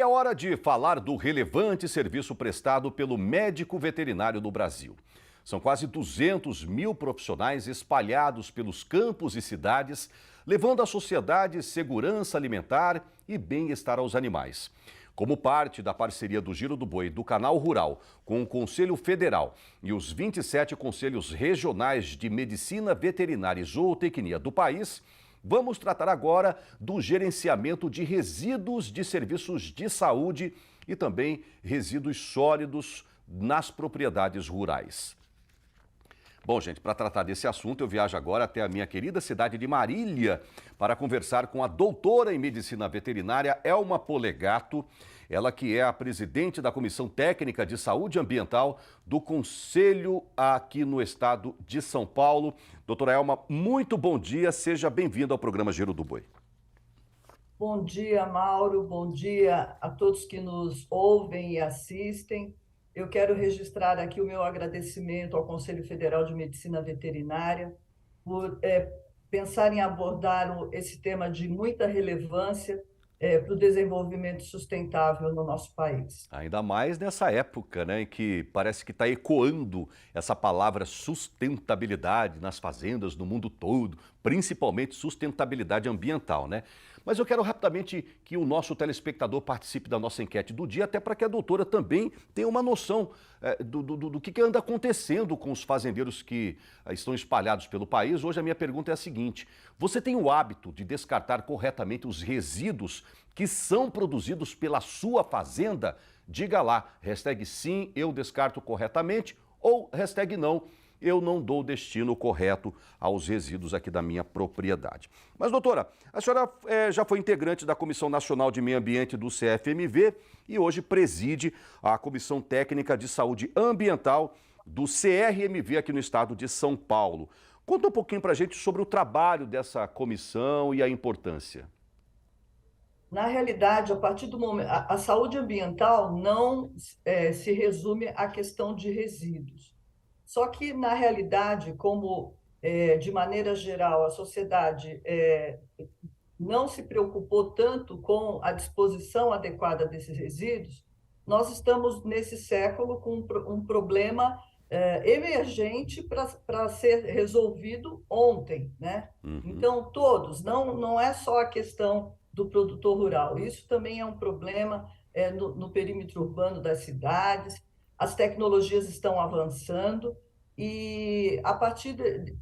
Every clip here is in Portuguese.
É hora de falar do relevante serviço prestado pelo médico veterinário no Brasil. São quase 200 mil profissionais espalhados pelos campos e cidades, levando à sociedade segurança alimentar e bem-estar aos animais. Como parte da parceria do Giro do Boi do Canal Rural com o Conselho Federal e os 27 conselhos regionais de medicina veterinária e zootecnia do país, vamos tratar agora do gerenciamento de resíduos de serviços de saúde e também resíduos sólidos nas propriedades rurais. Bom, gente, para tratar desse assunto, eu viajo agora até a minha querida cidade de Marília para conversar com a doutora em medicina veterinária Elma Polegato, ela que é a presidente da Comissão Técnica de Saúde Ambiental do Conselho aqui no estado de São Paulo. Doutora Elma, muito bom dia, seja bem-vinda ao programa Giro do Boi. Bom dia, Mauro. Bom dia a todos que nos ouvem e assistem. Eu quero registrar aqui o meu agradecimento ao Conselho Federal de Medicina Veterinária por pensar em abordar esse tema de muita relevância para o desenvolvimento sustentável no nosso país. Ainda mais nessa época, né, em que parece que está ecoando essa palavra sustentabilidade nas fazendas no mundo todo, principalmente sustentabilidade ambiental, né? Mas eu quero rapidamente que o nosso telespectador participe da nossa enquete do dia, até para que a doutora também tenha uma noção do que anda acontecendo com os fazendeiros que estão espalhados pelo país. Hoje a minha pergunta é a seguinte: você tem o hábito de descartar corretamente os resíduos que são produzidos pela sua fazenda? Diga lá, hashtag sim, eu descarto corretamente, ou hashtag não, eu não dou destino correto aos resíduos aqui da minha propriedade. Mas, doutora, a senhora já foi integrante da Comissão Nacional de Meio Ambiente do CFMV e hoje preside a Comissão Técnica de Saúde Ambiental do CRMV aqui no estado de São Paulo. Conta um pouquinho para a gente sobre o trabalho dessa comissão e a importância. Na realidade, a partir do momento, a saúde ambiental não se resume à questão de resíduos. Só que, na realidade, como de maneira geral a sociedade não se preocupou tanto com a disposição adequada desses resíduos, nós estamos nesse século com um problema emergente para ser resolvido ontem, né? Então, todos, não é só a questão do produtor rural, isso também é um problema no perímetro urbano das cidades, as tecnologias estão avançando, e a partir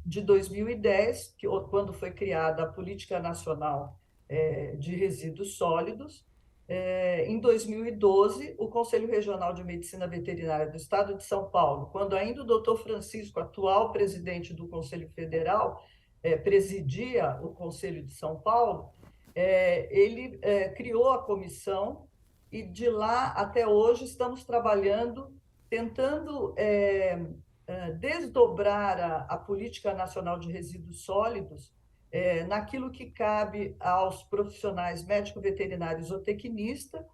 de 2010, quando foi criada a Política Nacional de Resíduos Sólidos, em 2012, o Conselho Regional de Medicina Veterinária do Estado de São Paulo, quando ainda o doutor Francisco, atual presidente do Conselho Federal, presidia o Conselho de São Paulo, ele criou a comissão e de lá até hoje estamos trabalhando, tentando desdobrar a Política Nacional de Resíduos Sólidos naquilo que cabe aos profissionais médico-veterinários zootecnista,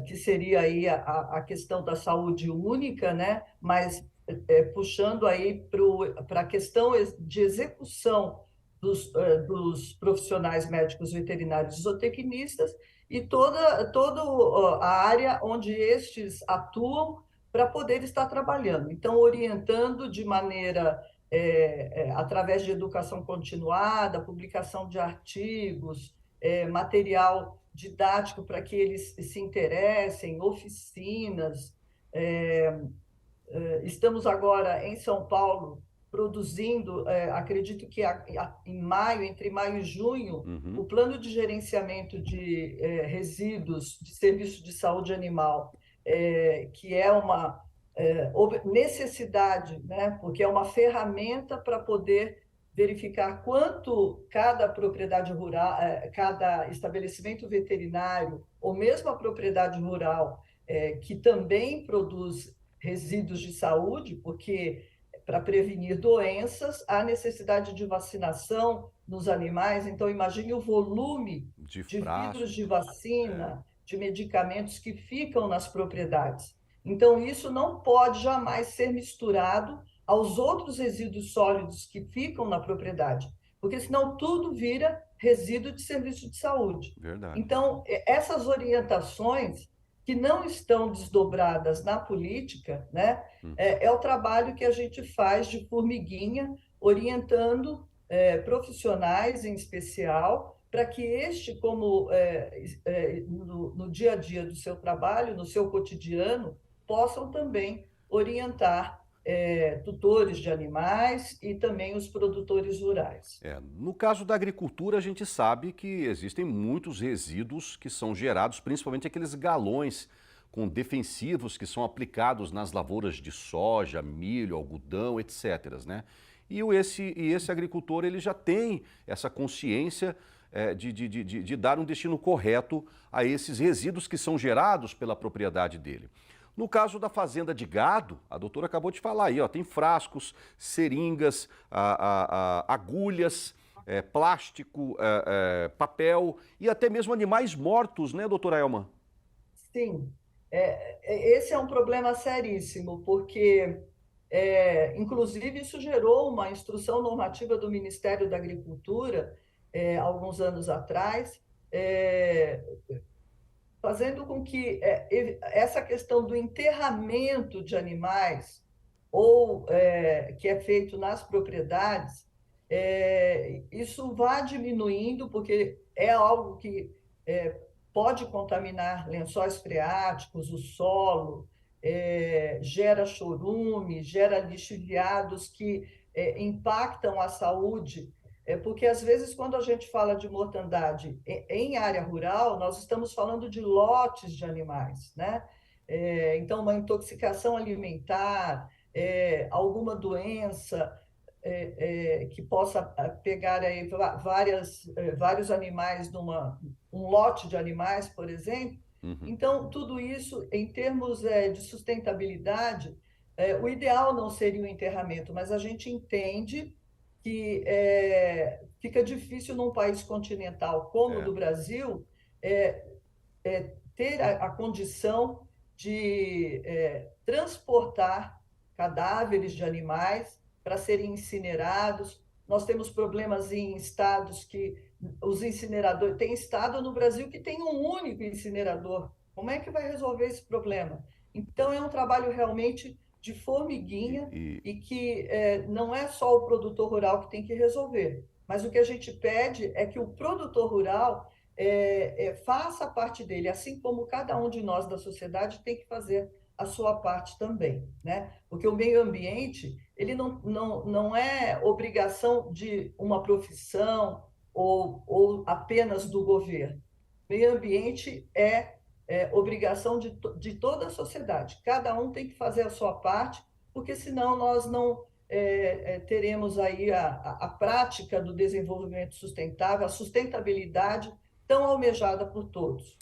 que seria aí a questão da saúde única, né? Mas puxando aí para a questão de execução dos profissionais médicos veterinários zootecnistas e toda a área onde estes atuam para poder estar trabalhando. Então, orientando de maneira através de educação continuada, publicação de artigos, material didático para que eles se interessem, oficinas. Estamos agora em São Paulo produzindo, acredito que em maio, entre maio e junho, o plano de gerenciamento de resíduos de serviço de saúde animal, que é uma necessidade, né? Porque é uma ferramenta para poder verificar quanto cada propriedade rural, cada estabelecimento veterinário, ou mesmo a propriedade rural, que também produz resíduos de saúde, porque para prevenir doenças há necessidade de vacinação nos animais. Então, imagine o volume de vidros de vacina, de medicamentos que ficam nas propriedades. Então, isso não pode jamais ser misturado aos outros resíduos sólidos que ficam na propriedade, porque senão tudo vira resíduo de serviço de saúde. Verdade. Então, essas orientações que não estão desdobradas na política, né, Uhum. é o trabalho que a gente faz de formiguinha, orientando profissionais em especial, para que este, como no dia a dia do seu trabalho, no seu cotidiano, possam também orientar tutores de animais e também os produtores rurais. No caso da agricultura, a gente sabe que existem muitos resíduos que são gerados, principalmente aqueles galões com defensivos que são aplicados nas lavouras de soja, milho, algodão, etc, né? E esse agricultor ele já tem essa consciência de dar um destino correto a esses resíduos que são gerados pela propriedade dele. No caso da fazenda de gado, a doutora acabou de falar aí, ó, tem frascos, seringas, agulhas, plástico, papel e até mesmo animais mortos, né, doutora Elma? Sim, esse é um problema seríssimo, porque, inclusive, isso gerou uma instrução normativa do Ministério da Agricultura, alguns anos atrás, é, fazendo com que essa questão do enterramento de animais, ou que é feito nas propriedades, isso vá diminuindo, porque é algo que pode contaminar lençóis freáticos, o solo, gera chorume, gera lixiviados que impactam a saúde, porque às vezes quando a gente fala de mortandade em área rural, nós estamos falando de lotes de animais, né? Então, uma intoxicação alimentar, alguma doença que possa pegar aí vários animais um lote de animais, por exemplo. Uhum. Então, tudo isso, em termos de sustentabilidade, o ideal não seria o enterramento, mas a gente entende que fica difícil num país continental como o É. do Brasil ter a condição de transportar cadáveres de animais para serem incinerados. Nós temos problemas em estados que os incineradores. Tem estado no Brasil que tem um único incinerador. Como é que vai resolver esse problema? Então, é um trabalho realmente de formiguinha e que não é só o produtor rural que tem que resolver, mas o que a gente pede é que o produtor rural faça a parte dele, assim como cada um de nós da sociedade tem que fazer a sua parte também, né? Porque o meio ambiente, ele não é obrigação de uma profissão ou apenas do governo. O meio ambiente é obrigação de toda a sociedade. Cada um tem que fazer a sua parte, porque senão nós não teremos aí a prática do desenvolvimento sustentável, a sustentabilidade tão almejada por todos.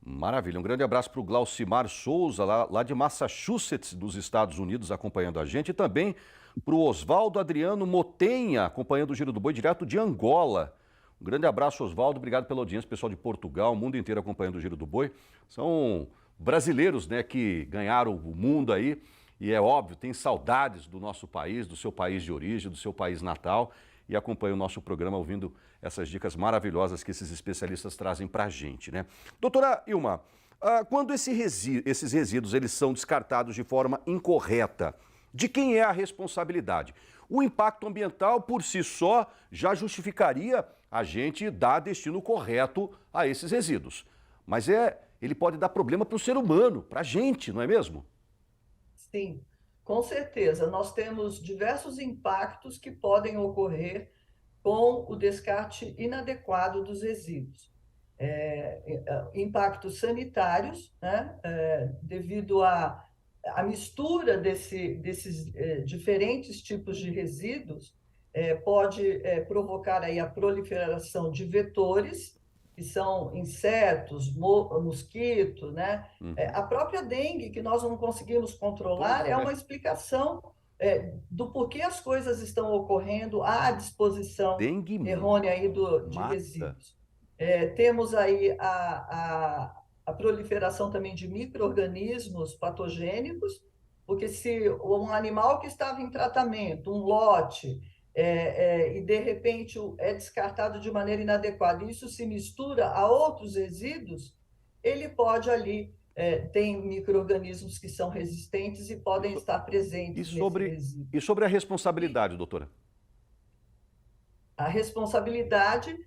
Maravilha. Um grande abraço para o Glaucimar Souza, lá de Massachusetts, dos Estados Unidos, acompanhando a gente. E também para o Oswaldo Adriano Motenha, acompanhando o Giro do Boi, direto de Angola. Um grande abraço, Oswaldo. Obrigado pela audiência, pessoal de Portugal, o mundo inteiro acompanhando o Giro do Boi. São brasileiros, né, que ganharam o mundo aí. E é óbvio, tem saudades do nosso país, do seu país de origem, do seu país natal. E acompanha o nosso programa ouvindo essas dicas maravilhosas que esses especialistas trazem para a gente, né? Doutora Ilma, quando esses resíduos eles são descartados de forma incorreta, de quem é a responsabilidade? O impacto ambiental por si só já justificaria a gente dar destino correto a esses resíduos. Mas ele pode dar problema para o ser humano, para a gente, não é mesmo? Sim, com certeza. Nós temos diversos impactos que podem ocorrer com o descarte inadequado dos resíduos. Impactos sanitários, né? Devido à mistura desses diferentes tipos de resíduos, pode provocar aí a proliferação de vetores, que são insetos, mosquitos, né? Uhum. A própria dengue, que nós não conseguimos controlar, Pois é é. uma explicação do porquê as coisas estão ocorrendo à disposição Dengue errônea aí de mata. resíduos. Temos aí a proliferação também de micro-organismos patogênicos, porque se um animal que estava em tratamento, um lote, e de repente é descartado de maneira inadequada, e isso se mistura a outros resíduos, ele pode ali, tem micro-organismos que são resistentes e podem estar E presentes nesse sobre, resíduo. e sobre a E responsabilidade, doutora? a responsabilidade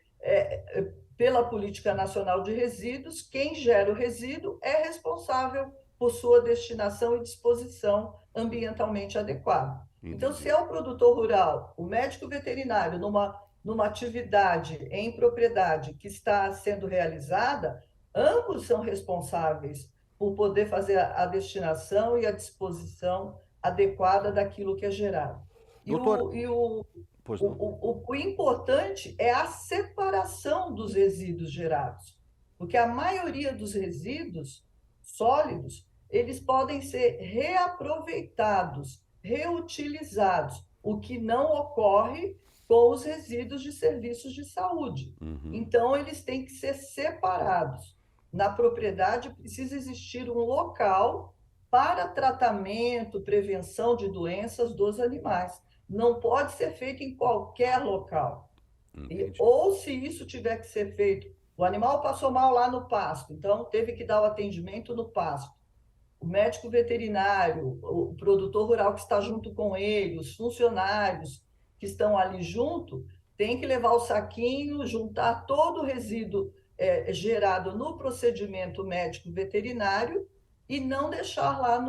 pela Política Nacional de Resíduos, quem gera o resíduo é responsável por sua destinação e disposição ambientalmente adequada. Então, se Entendi. é o produtor rural, o médico veterinário, numa atividade em propriedade que está sendo realizada, ambos são responsáveis por poder fazer a destinação e a disposição adequada daquilo que é gerado. E Doutora, o, e o pois não. o importante é a separação dos resíduos gerados, porque a maioria dos resíduos sólidos, eles podem ser reaproveitados, reutilizados, o que não ocorre com os resíduos de serviços de saúde. Uhum. Então, eles têm que ser separados. Na propriedade, precisa existir um local para tratamento, prevenção de doenças dos animais. Não pode ser feito em qualquer local. Entendi. Ou se isso tiver que ser feito, o animal passou mal lá no pasto, então teve que dar o atendimento no pasto. O médico veterinário, o produtor rural que está junto com ele, os funcionários que estão ali junto, tem que levar o saquinho, juntar todo o resíduo gerado no procedimento médico veterinário e não deixar lá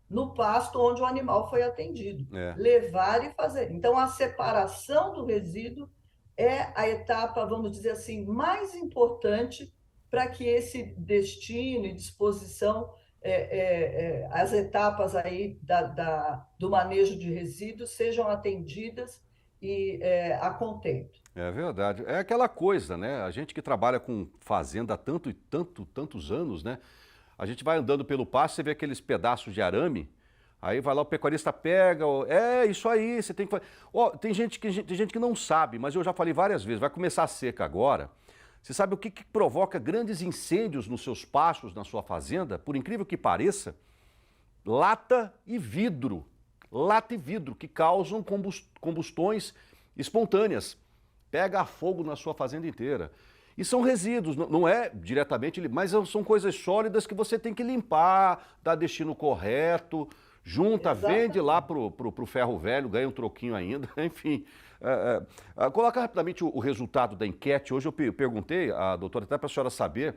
no pasto onde o animal foi atendido. É. Levar e fazer. Então, a separação do resíduo é a etapa, vamos dizer assim, mais importante para que esse destino e disposição, as etapas aí do manejo de resíduos sejam atendidas e a contento. É verdade. É aquela coisa, né? A gente que trabalha com fazenda há tantos anos, né? A gente vai andando pelo pasto, você vê aqueles pedaços de arame, aí vai lá o pecuarista pega, é isso aí, você tem que fazer. Ó, tem gente que não sabe, mas eu já falei várias vezes, vai começar a seca agora. Você sabe o que provoca grandes incêndios nos seus pastos, na sua fazenda? Por incrível que pareça, lata e vidro. Lata e vidro, que causam combustões espontâneas. Pega fogo na sua fazenda inteira. E são resíduos, não é diretamente, mas são coisas sólidas que você tem que limpar, dar destino correto, junta, vende lá pro ferro velho, ganha um troquinho ainda, enfim. Coloca rapidamente o resultado da enquete. Hoje eu perguntei à doutora, até para a senhora saber,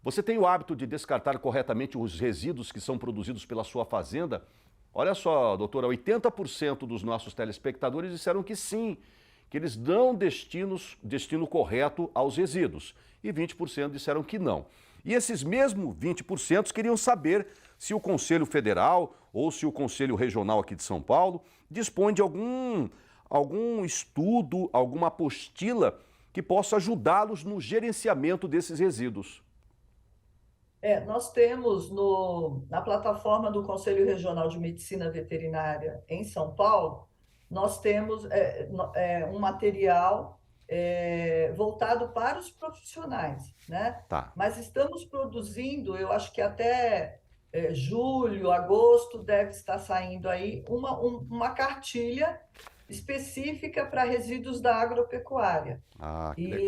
você tem o hábito de descartar corretamente os resíduos que são produzidos pela sua fazenda? Olha só, doutora, 80% dos nossos telespectadores disseram que sim, que eles dão destino correto aos resíduos. E 20% disseram que não. E esses mesmos 20% queriam saber se o Conselho Federal ou se o Conselho Regional aqui de São Paulo dispõe de algum estudo, alguma apostila que possa ajudá-los no gerenciamento desses resíduos. Nós temos na plataforma do Conselho Regional de Medicina Veterinária em São Paulo, nós temos um material voltado para os profissionais, né? Tá. Mas estamos produzindo, eu acho que até julho, agosto, deve estar saindo aí uma cartilha específica para resíduos da agropecuária. Ah, que legal.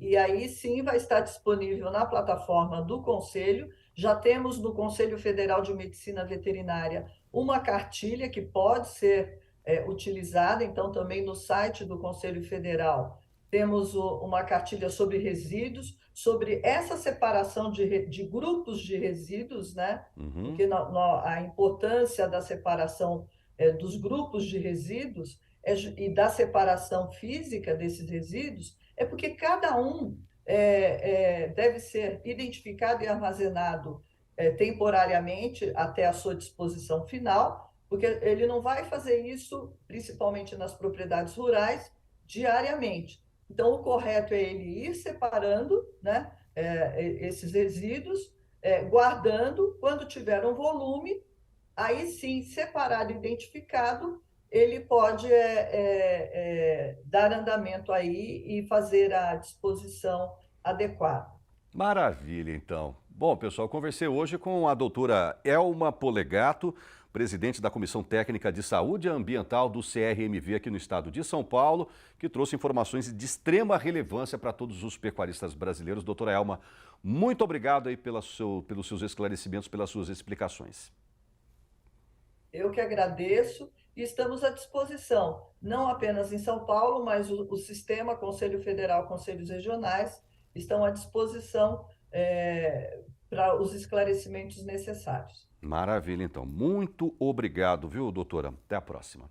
E aí sim vai estar disponível na plataforma do Conselho. Já temos no Conselho Federal de Medicina Veterinária uma cartilha que pode ser utilizada, então também no site do Conselho Federal temos uma cartilha sobre resíduos, sobre essa separação de grupos de resíduos, né? Uhum. Porque a importância da separação dos grupos de resíduos e da separação física desses resíduos é porque cada um deve ser identificado e armazenado temporariamente até a sua disposição final, porque ele não vai fazer isso, principalmente nas propriedades rurais, diariamente. Então, o correto é ele ir separando, né, esses resíduos, guardando, quando tiver um volume, aí sim, separado, identificado, ele pode dar andamento aí e fazer a disposição adequada. Maravilha, então. Bom, pessoal, conversei hoje com a doutora Elma Polegato, presidente da Comissão Técnica de Saúde Ambiental do CRMV aqui no estado de São Paulo, que trouxe informações de extrema relevância para todos os pecuaristas brasileiros. Doutora Elma, muito obrigado aí pelos seus esclarecimentos, pelas suas explicações. Eu que agradeço e estamos à disposição, não apenas em São Paulo, mas o sistema, Conselho Federal, Conselhos Regionais, estão à disposição para os esclarecimentos necessários. Maravilha, então. Muito obrigado, viu, doutora? Até a próxima.